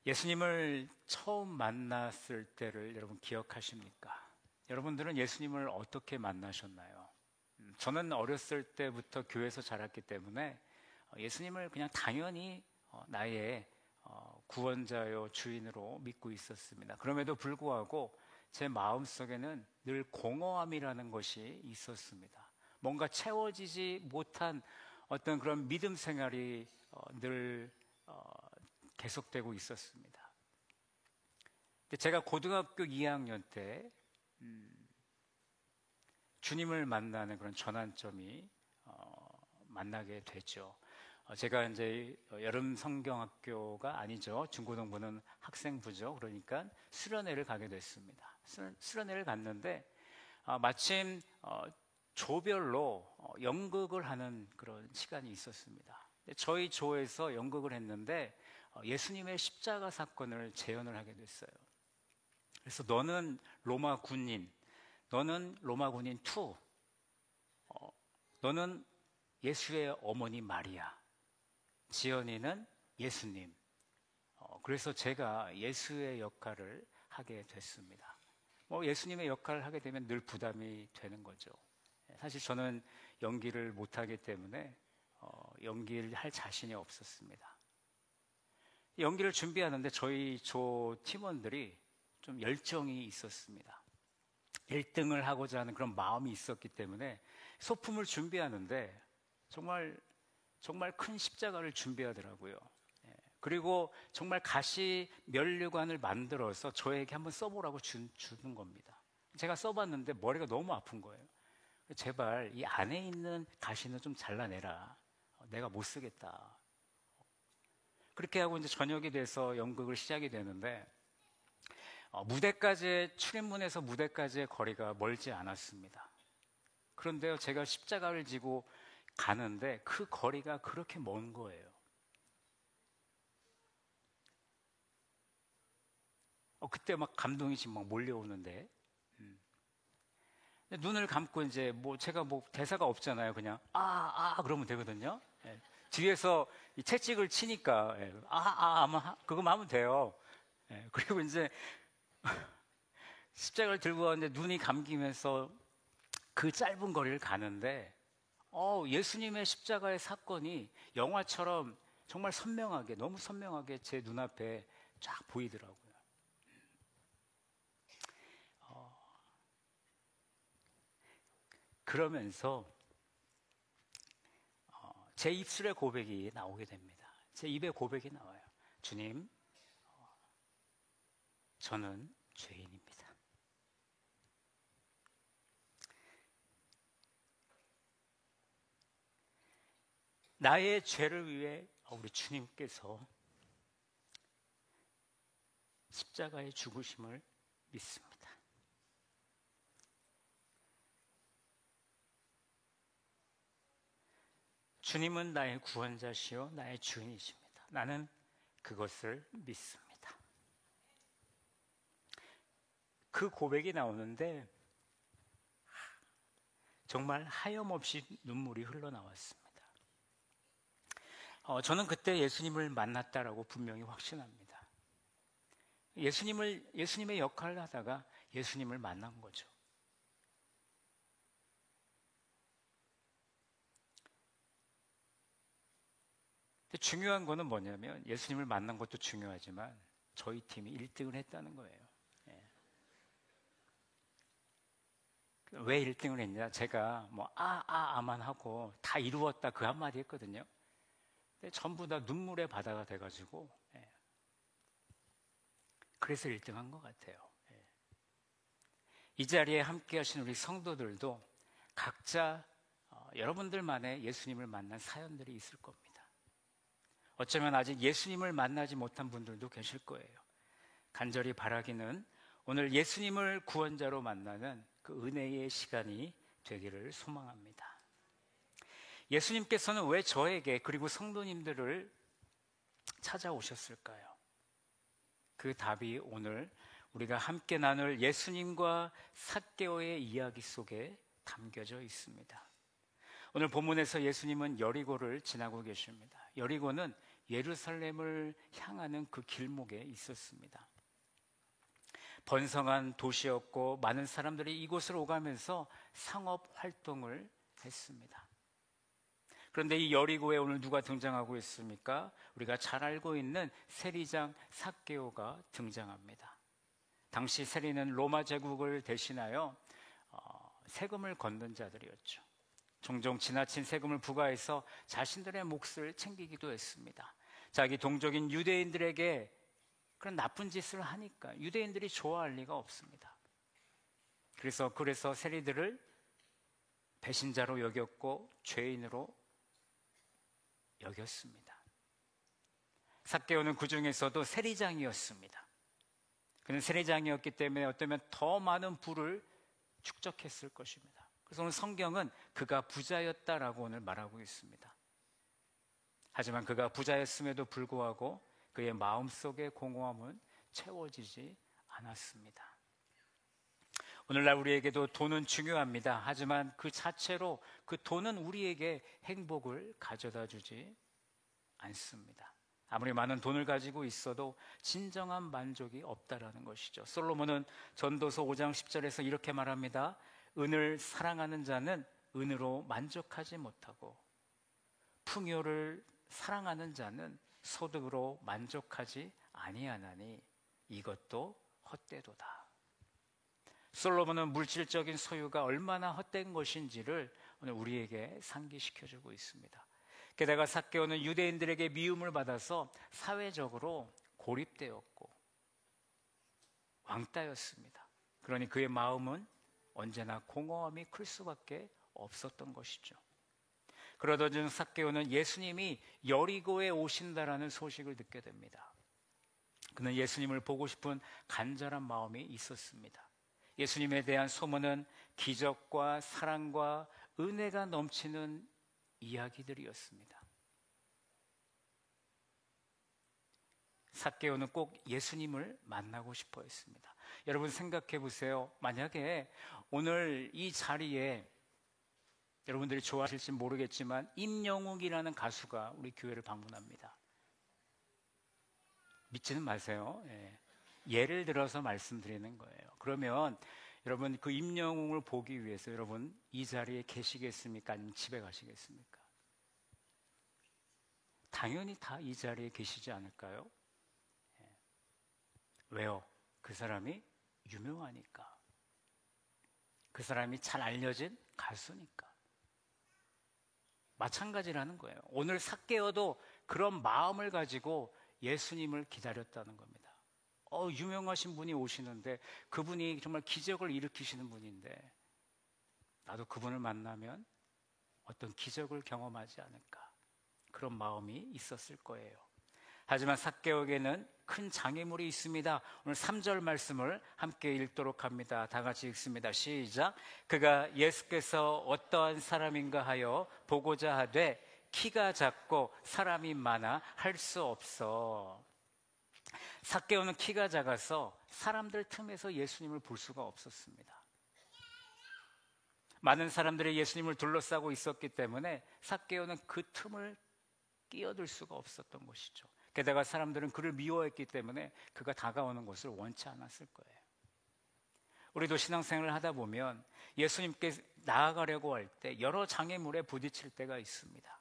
예수님을 처음 만났을 때를 여러분 기억하십니까? 여러분들은 예수님을 어떻게 만나셨나요? 저는 어렸을 때부터 교회에서 자랐기 때문에 예수님을 그냥 당연히 나의 구원자요 주인으로 믿고 있었습니다. 그럼에도 불구하고 제 마음속에는 늘 공허함이라는 것이 있었습니다. 뭔가 채워지지 못한 어떤 그런 믿음 생활이 늘 계속되고 있었습니다. 근데 제가 고등학교 2학년 때 주님을 만나는 그런 전환점이 만나게 됐죠. 제가 이제 여름 성경학교가 아니죠. 중고등부는 학생부죠. 그러니까 수련회를 가게 됐습니다. 수련회를 갔는데 마침 조별로 연극을 하는 그런 시간이 있었습니다. 저희 조에서 연극을 했는데 예수님의 십자가 사건을 재현을 하게 됐어요. 그래서 너는 로마 군인, 너는 로마 군인 2, 너는 예수의 어머니 마리아, 지연이는 예수님. 그래서 제가 예수의 역할을 하게 됐습니다. 예수님의 역할을 하게 되면 늘 부담이 되는 거죠. 사실 저는 연기를 못하기 때문에 연기를 할 자신이 없었습니다. 연기를 준비하는데 저희 조 팀원들이 좀 열정이 있었습니다. 1등을 하고자 하는 그런 마음이 있었기 때문에 소품을 준비하는데 정말 큰 십자가를 준비하더라고요. 그리고 정말 가시 면류관을 만들어서 저에게 한번 써보라고 주는 겁니다. 제가 써봤는데 머리가 너무 아픈 거예요. 제발 이 안에 있는 가시는 좀 잘라내라. 내가 못 쓰겠다. 그렇게 하고 이제 저녁이 돼서 연극을 시작이 되는데 출입문에서 무대까지의 거리가 멀지 않았습니다. 그런데요, 제가 십자가를 지고 가는데 그 거리가 그렇게 먼 거예요. 그때 막 감동이 지금 막 몰려오는데 눈을 감고 이제 제가 대사가 없잖아요. 그냥 그러면 되거든요. 뒤에서 이 채찍을 치니까 그거만 하면 돼요. 그리고 이제 십자가를 들고 왔는데 눈이 감기면서 그 짧은 거리를 가는데 예수님의 십자가의 사건이 영화처럼 정말 선명하게, 너무 선명하게 제 눈앞에 쫙 보이더라고요. 그러면서 제 입술에 고백이 나오게 됩니다. 제 입에 고백이 나와요. 주님, 저는 죄인입니다. 나의 죄를 위해 우리 주님께서 십자가의 죽으심을 믿습니다. 주님은 나의 구원자시요 나의 주인이십니다. 나는 그것을 믿습니다. 그 고백이 나오는데 정말 하염없이 눈물이 흘러나왔습니다. 저는 그때 예수님을 만났다라고 분명히 확신합니다. 예수님의 역할을 하다가 예수님을 만난 거죠. 근데 중요한 거는 뭐냐면 예수님을 만난 것도 중요하지만 저희 팀이 1등을 했다는 거예요. 왜 1등을 했냐? 제가 아만 하고 다 이루었다 그 한마디 했거든요. 근데 전부 다 눈물의 바다가 돼가지고 그래서 1등한 것 같아요. 이 자리에 함께 하신 우리 성도들도 각자 여러분들만의 예수님을 만난 사연들이 있을 겁니다. 어쩌면 아직 예수님을 만나지 못한 분들도 계실 거예요. 간절히 바라기는 오늘 예수님을 구원자로 만나는 그 은혜의 시간이 되기를 소망합니다. 예수님께서는 왜 저에게 그리고 성도님들을 찾아오셨을까요? 그 답이 오늘 우리가 함께 나눌 예수님과 삭개오의 이야기 속에 담겨져 있습니다. 오늘 본문에서 예수님은 여리고를 지나고 계십니다. 여리고는 예루살렘을 향하는 그 길목에 있었습니다. 번성한 도시였고 많은 사람들이 이곳을 오가면서 상업 활동을 했습니다. 그런데 이 여리고에 오늘 누가 등장하고 있습니까? 우리가 잘 알고 있는 세리장 삭개오가 등장합니다. 당시 세리는 로마 제국을 대신하여 세금을 걷는 자들이었죠. 종종 지나친 세금을 부과해서 자신들의 몫을 챙기기도 했습니다. 자기 동족인 유대인들에게 그런 나쁜 짓을 하니까 유대인들이 좋아할 리가 없습니다. 그래서 세리들을 배신자로 여겼고 죄인으로 여겼습니다. 삭개오는 그 중에서도 세리장이었습니다. 그는 세리장이었기 때문에 어쩌면 더 많은 부를 축적했을 것입니다. 그래서 오늘 성경은 그가 부자였다라고 오늘 말하고 있습니다. 하지만 그가 부자였음에도 불구하고 그의 마음속의 공허함은 채워지지 않았습니다. 오늘날 우리에게도 돈은 중요합니다. 하지만 그 자체로 그 돈은 우리에게 행복을 가져다 주지 않습니다. 아무리 많은 돈을 가지고 있어도 진정한 만족이 없다라는 것이죠. 솔로몬은 전도서 5장 10절에서 이렇게 말합니다. 은을 사랑하는 자는 은으로 만족하지 못하고 풍요를 사랑하는 자는 소득으로 만족하지 아니하나니 이것도 헛되도다. 솔로몬은 물질적인 소유가 얼마나 헛된 것인지를 오늘 우리에게 상기시켜주고 있습니다. 게다가 삭개오는 유대인들에게 미움을 받아서 사회적으로 고립되었고 왕따였습니다. 그러니 그의 마음은 언제나 공허함이 클 수밖에 없었던 것이죠. 그러던 중 삭개오는 예수님이 여리고에 오신다라는 소식을 듣게 됩니다. 그는 예수님을 보고 싶은 간절한 마음이 있었습니다. 예수님에 대한 소문은 기적과 사랑과 은혜가 넘치는 이야기들이었습니다. 삭개오는 꼭 예수님을 만나고 싶어 했습니다. 여러분 생각해 보세요. 만약에 오늘 이 자리에 여러분들이 좋아하실지 모르겠지만 임영웅이라는 가수가 우리 교회를 방문합니다. 믿지는 마세요. 예를 들어서 말씀드리는 거예요. 그러면 여러분 그 임영웅을 보기 위해서 여러분 이 자리에 계시겠습니까? 아니면 집에 가시겠습니까? 당연히 다 이 자리에 계시지 않을까요? 왜요? 그 사람이 유명하니까. 그 사람이 잘 알려진 가수니까. 마찬가지라는 거예요. 오늘 삭개오도 그런 마음을 가지고 예수님을 기다렸다는 겁니다. 유명하신 분이 오시는데 그분이 정말 기적을 일으키시는 분인데 나도 그분을 만나면 어떤 기적을 경험하지 않을까 그런 마음이 있었을 거예요. 하지만 삭개오에게는 큰 장애물이 있습니다. 오늘 3절 말씀을 함께 읽도록 합니다. 다 같이 읽습니다. 시작. 그가 예수께서 어떠한 사람인가 하여 보고자 하되 키가 작고 사람이 많아 할 수 없어. 삭개오는 키가 작아서 사람들 틈에서 예수님을 볼 수가 없었습니다. 많은 사람들이 예수님을 둘러싸고 있었기 때문에 삭개오는 그 틈을 끼어들 수가 없었던 것이죠. 게다가 사람들은 그를 미워했기 때문에 그가 다가오는 것을 원치 않았을 거예요. 우리도 신앙생활을 하다 보면 예수님께 나아가려고 할 때 여러 장애물에 부딪힐 때가 있습니다.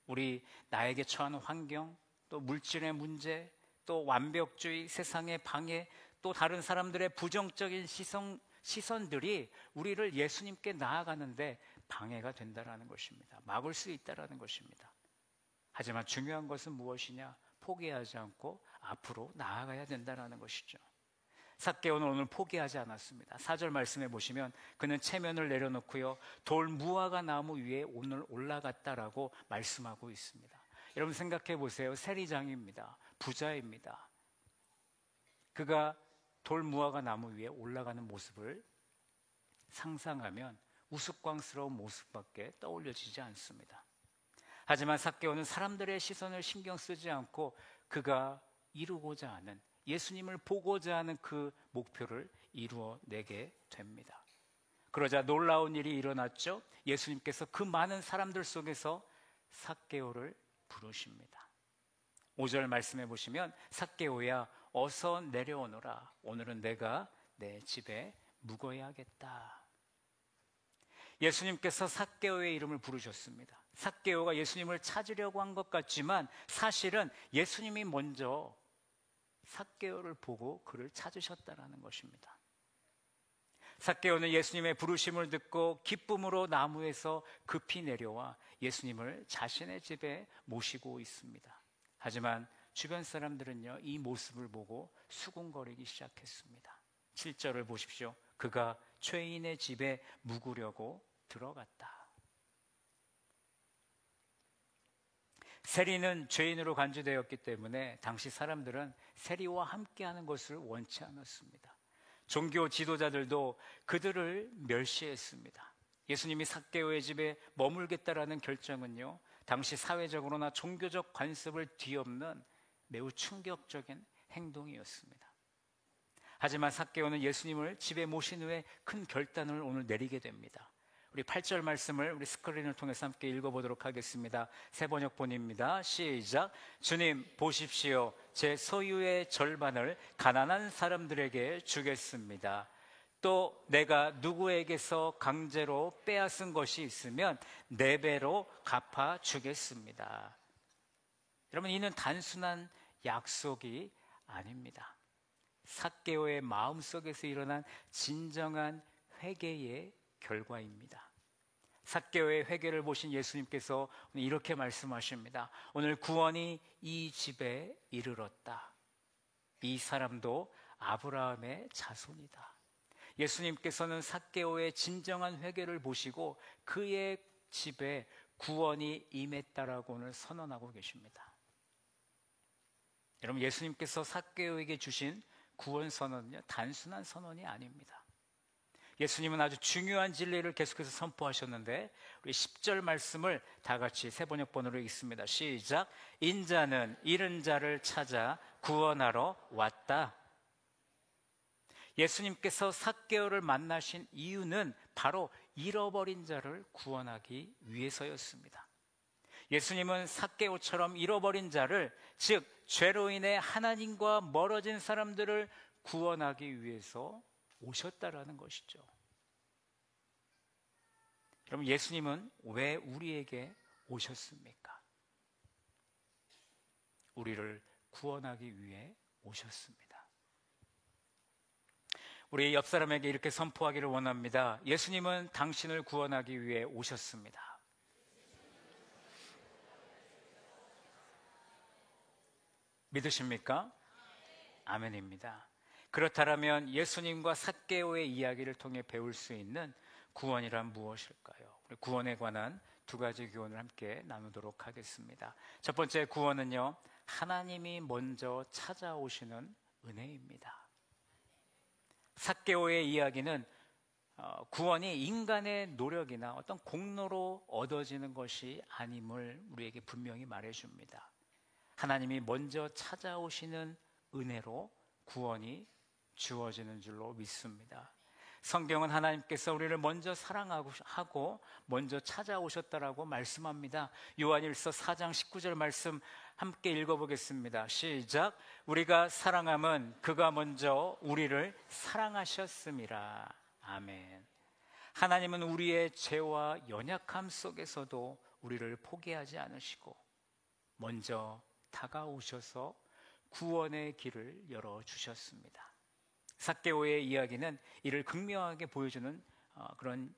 우리 나에게 처한 환경, 또 물질의 문제, 또 완벽주의, 세상의 방해, 또 다른 사람들의 부정적인 시선들이 우리를 예수님께 나아가는데 방해가 된다는 것입니다. 막을 수 있다는 것입니다. 하지만 중요한 것은 무엇이냐? 포기하지 않고 앞으로 나아가야 된다는 것이죠. 삭개오는 오늘 포기하지 않았습니다. 4절 말씀해 보시면 그는 체면을 내려놓고요 돌 무화과 나무 위에 오늘 올라갔다라고 말씀하고 있습니다. 여러분 생각해 보세요. 세리장입니다. 부자입니다. 그가 돌 무화과 나무 위에 올라가는 모습을 상상하면 우스꽝스러운 모습밖에 떠올려지지 않습니다. 하지만 삭개오는 사람들의 시선을 신경 쓰지 않고 그가 이루고자 하는 예수님을 보고자 하는 그 목표를 이루어내게 됩니다. 그러자 놀라운 일이 일어났죠. 예수님께서 그 많은 사람들 속에서 삭개오를 부르십니다. 5절 말씀해 보시면 삭개오야 어서 내려오너라. 오늘은 내가 내 집에 묵어야겠다. 예수님께서 삭개오의 이름을 부르셨습니다. 삭개오가 예수님을 찾으려고 한 것 같지만 사실은 예수님이 먼저 삭개오를 보고 그를 찾으셨다라는 것입니다. 삭개오는 예수님의 부르심을 듣고 기쁨으로 나무에서 급히 내려와 예수님을 자신의 집에 모시고 있습니다. 하지만 주변 사람들은요, 이 모습을 보고 수군거리기 시작했습니다. 7절을 보십시오. 그가 죄인의 집에 묵으려고 들어갔다. 세리는 죄인으로 간주되었기 때문에 당시 사람들은 세리와 함께하는 것을 원치 않았습니다. 종교 지도자들도 그들을 멸시했습니다. 예수님이 삭개오의 집에 머물겠다라는 결정은요, 당시 사회적으로나 종교적 관습을 뒤엎는 매우 충격적인 행동이었습니다. 하지만 삭개오는 예수님을 집에 모신 후에 큰 결단을 오늘 내리게 됩니다. 우리 8절 말씀을 우리 스크린을 통해서 함께 읽어보도록 하겠습니다. 새 번역본입니다. 시작. 주님 보십시오. 제 소유의 절반을 가난한 사람들에게 주겠습니다. 또 내가 누구에게서 강제로 빼앗은 것이 있으면 4배로 갚아주겠습니다. 여러분, 이는 단순한 약속이 아닙니다. 삭개오의 마음속에서 일어난 진정한 회개의 결과입니다. 삭개오의 회개를 보신 예수님께서 오늘 이렇게 말씀하십니다. 오늘 구원이 이 집에 이르렀다. 이 사람도 아브라함의 자손이다. 예수님께서는 삭개오의 진정한 회개를 보시고 그의 집에 구원이 임했다라고 오늘 선언하고 계십니다. 여러분, 예수님께서 삭개오에게 주신 구원 선언은요, 단순한 선언이 아닙니다. 예수님은 아주 중요한 진리를 계속해서 선포하셨는데 우리 10절 말씀을 다 같이 새 번역본으로 읽습니다. 시작. 인자는 잃은 자를 찾아 구원하러 왔다. 예수님께서 삭개오를 만나신 이유는 바로 잃어버린 자를 구원하기 위해서였습니다. 예수님은 삭개오처럼 잃어버린 자를, 즉 죄로 인해 하나님과 멀어진 사람들을 구원하기 위해서 오셨다라는 것이죠. 여러분, 예수님은 왜 우리에게 오셨습니까? 우리를 구원하기 위해 오셨습니다. 우리 옆 사람에게 이렇게 선포하기를 원합니다. 예수님은 당신을 구원하기 위해 오셨습니다. 믿으십니까? 아멘입니다. 그렇다면 예수님과 삭개오의 이야기를 통해 배울 수 있는 구원이란 무엇일까요? 우리 구원에 관한 2가지 교훈을 함께 나누도록 하겠습니다. 첫 번째 구원은요, 하나님이 먼저 찾아오시는 은혜입니다. 삭개오의 이야기는 구원이 인간의 노력이나 어떤 공로로 얻어지는 것이 아님을 우리에게 분명히 말해줍니다. 하나님이 먼저 찾아오시는 은혜로 구원이 주어지는 줄로 믿습니다. 성경은 하나님께서 우리를 먼저 사랑하고 먼저 찾아오셨다라고 말씀합니다. 요한일서 4장 19절 말씀 함께 읽어보겠습니다. 시작. 우리가 사랑함은 그가 먼저 우리를 사랑하셨음이라. 아멘. 하나님은 우리의 죄와 연약함 속에서도 우리를 포기하지 않으시고 먼저 다가오셔서 구원의 길을 열어주셨습니다. 삭개오의 이야기는 이를 극명하게 보여주는 그런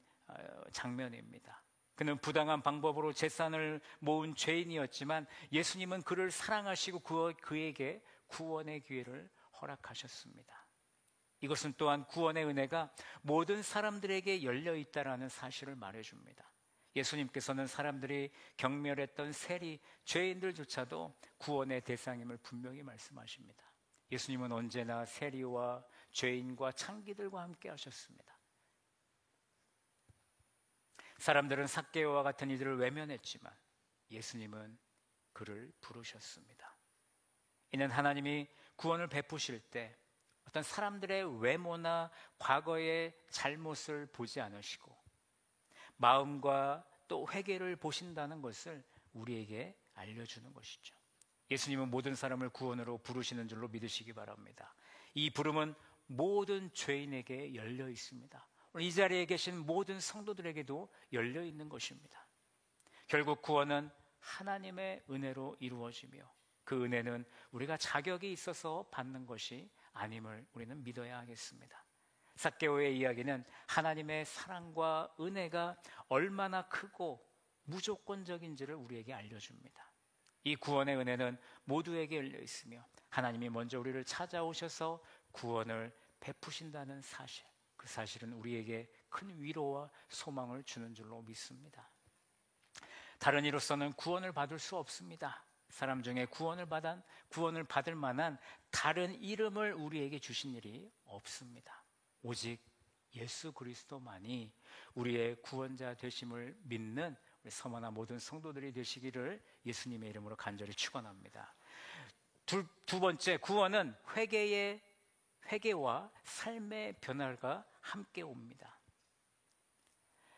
장면입니다. 그는 부당한 방법으로 재산을 모은 죄인이었지만 예수님은 그를 사랑하시고 그에게 구원의 기회를 허락하셨습니다. 이것은 또한 구원의 은혜가 모든 사람들에게 열려 있다라는 사실을 말해줍니다. 예수님께서는 사람들이 경멸했던 세리, 죄인들조차도 구원의 대상임을 분명히 말씀하십니다. 예수님은 언제나 세리와 죄인과 창기들과 함께 하셨습니다. 사람들은 삭개오와 같은 이들을 외면했지만 예수님은 그를 부르셨습니다. 이는 하나님이 구원을 베푸실 때 어떤 사람들의 외모나 과거의 잘못을 보지 않으시고 마음과 또 회개를 보신다는 것을 우리에게 알려주는 것이죠. 예수님은 모든 사람을 구원으로 부르시는 줄로 믿으시기 바랍니다. 이 부름은 모든 죄인에게 열려 있습니다. 오늘 이 자리에 계신 모든 성도들에게도 열려 있는 것입니다. 결국 구원은 하나님의 은혜로 이루어지며 그 은혜는 우리가 자격이 있어서 받는 것이 아님을 우리는 믿어야 하겠습니다. 삭개오의 이야기는 하나님의 사랑과 은혜가 얼마나 크고 무조건적인지를 우리에게 알려줍니다. 이 구원의 은혜는 모두에게 열려 있으며 하나님이 먼저 우리를 찾아오셔서 구원을 베푸신다는 사실, 그 사실은 우리에게 큰 위로와 소망을 주는 줄로 믿습니다. 다른 이로서는 구원을 받을 수 없습니다. 사람 중에 구원을 받을 만한 다른 이름을 우리에게 주신 일이 없습니다. 오직 예수 그리스도만이 우리의 구원자 되심을 믿는 우리 서머나 모든 성도들이 되시기를 예수님의 이름으로 간절히 축원합니다. 두 번째, 구원은 회개와 삶의 변화가 함께 옵니다.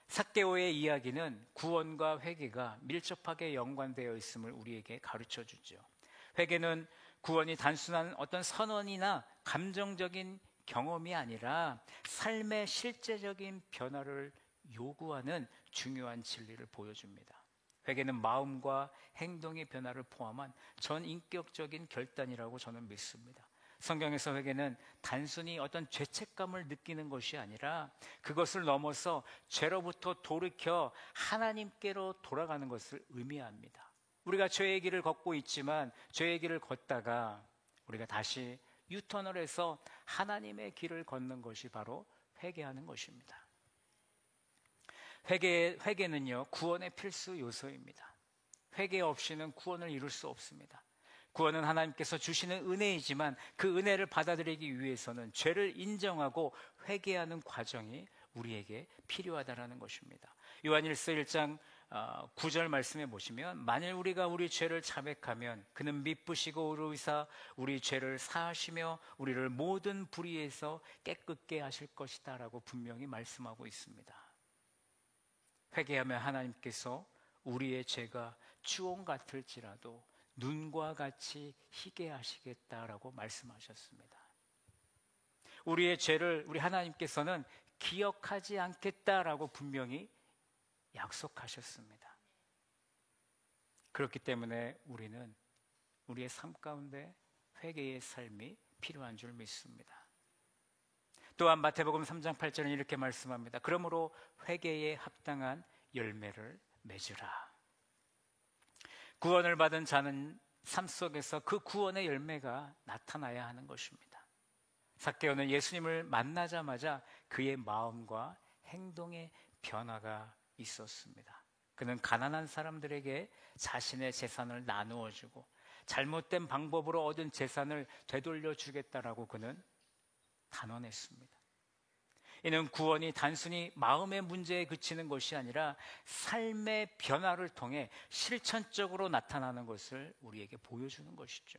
삭개오의 이야기는 구원과 회개가 밀접하게 연관되어 있음을 우리에게 가르쳐 주죠. 회개는 구원이 단순한 어떤 선언이나 감정적인 경험이 아니라 삶의 실제적인 변화를 요구하는 중요한 진리를 보여줍니다. 회개는 마음과 행동의 변화를 포함한 전인격적인 결단이라고 저는 믿습니다. 성경에서 회개는 단순히 어떤 죄책감을 느끼는 것이 아니라 그것을 넘어서 죄로부터 돌이켜 하나님께로 돌아가는 것을 의미합니다. 우리가 죄의 길을 걷고 있지만 죄의 길을 걷다가 우리가 다시 유턴을 해서 하나님의 길을 걷는 것이 바로 회개하는 것입니다. 회개는요, 구원의 필수 요소입니다. 회개 없이는 구원을 이룰 수 없습니다. 구원은 하나님께서 주시는 은혜이지만 그 은혜를 받아들이기 위해서는 죄를 인정하고 회개하는 과정이 우리에게 필요하다는 것입니다. 요한일서 1장 9절 말씀에 보시면 만일 우리가 우리 죄를 자백하면 그는 미쁘시고 의로우사 우리 죄를 사하시며 우리를 모든 불의에서 깨끗게 하실 것이다 라고 분명히 말씀하고 있습니다. 회개하면 하나님께서 우리의 죄가 추홍 같을지라도 눈과 같이 희게 하시겠다라고 말씀하셨습니다. 우리의 죄를 우리 하나님께서는 기억하지 않겠다라고 분명히 약속하셨습니다. 그렇기 때문에 우리는 우리의 삶 가운데 회개의 삶이 필요한 줄 믿습니다. 또한 마태복음 3장 8절은 이렇게 말씀합니다. 그러므로 회개에 합당한 열매를 맺으라. 구원을 받은 자는 삶 속에서 그 구원의 열매가 나타나야 하는 것입니다. 삭개오는 예수님을 만나자마자 그의 마음과 행동의 변화가 있었습니다. 그는 가난한 사람들에게 자신의 재산을 나누어 주고 잘못된 방법으로 얻은 재산을 되돌려 주겠다라고 그는 단언했습니다. 이는 구원이 단순히 마음의 문제에 그치는 것이 아니라 삶의 변화를 통해 실천적으로 나타나는 것을 우리에게 보여주는 것이죠.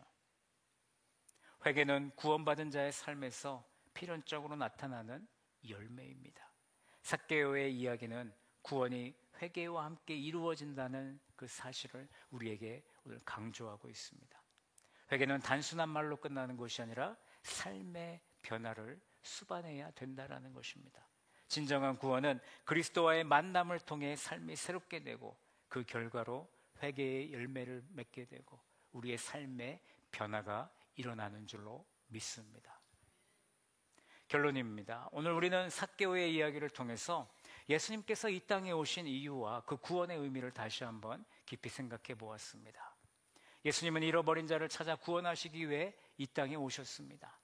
회개는 구원받은 자의 삶에서 필연적으로 나타나는 열매입니다. 삭개오의 이야기는 구원이 회개와 함께 이루어진다는 그 사실을 우리에게 오늘 강조하고 있습니다. 회개는 단순한 말로 끝나는 것이 아니라 삶의 변화를 수반해야 된다는 것입니다. 진정한 구원은 그리스도와의 만남을 통해 삶이 새롭게 되고 그 결과로 회개의 열매를 맺게 되고 우리의 삶의 변화가 일어나는 줄로 믿습니다. 결론입니다. 오늘 우리는 삭개오의 이야기를 통해서 예수님께서 이 땅에 오신 이유와 그 구원의 의미를 다시 한번 깊이 생각해 보았습니다. 예수님은 잃어버린 자를 찾아 구원하시기 위해 이 땅에 오셨습니다.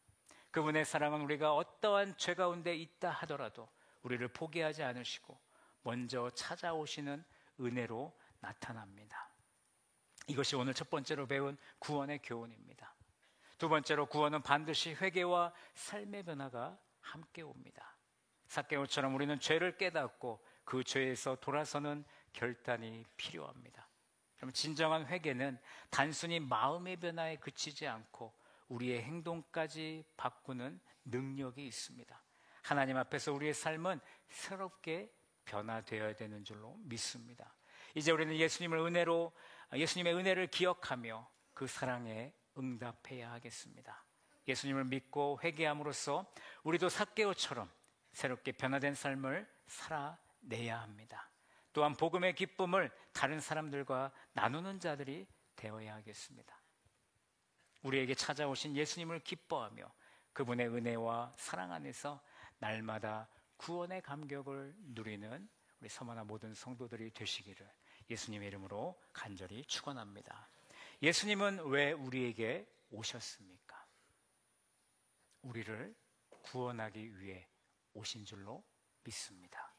그분의 사랑은 우리가 어떠한 죄 가운데 있다 하더라도 우리를 포기하지 않으시고 먼저 찾아오시는 은혜로 나타납니다. 이것이 오늘 첫 번째로 배운 구원의 교훈입니다. 두 번째로 구원은 반드시 회개와 삶의 변화가 함께 옵니다. 삭개오처럼 우리는 죄를 깨닫고 그 죄에서 돌아서는 결단이 필요합니다. 그럼 진정한 회개는 단순히 마음의 변화에 그치지 않고 우리의 행동까지 바꾸는 능력이 있습니다. 하나님 앞에서 우리의 삶은 새롭게 변화되어야 되는 줄로 믿습니다. 이제 우리는 예수님의 은혜를 기억하며 그 사랑에 응답해야 하겠습니다. 예수님을 믿고 회개함으로써 우리도 삭개오처럼 새롭게 변화된 삶을 살아내야 합니다. 또한 복음의 기쁨을 다른 사람들과 나누는 자들이 되어야 하겠습니다. 우리에게 찾아오신 예수님을 기뻐하며 그분의 은혜와 사랑 안에서 날마다 구원의 감격을 누리는 우리 서머나 모든 성도들이 되시기를 예수님의 이름으로 간절히 축원합니다. 예수님은 왜 우리에게 오셨습니까? 우리를 구원하기 위해 오신 줄로 믿습니다.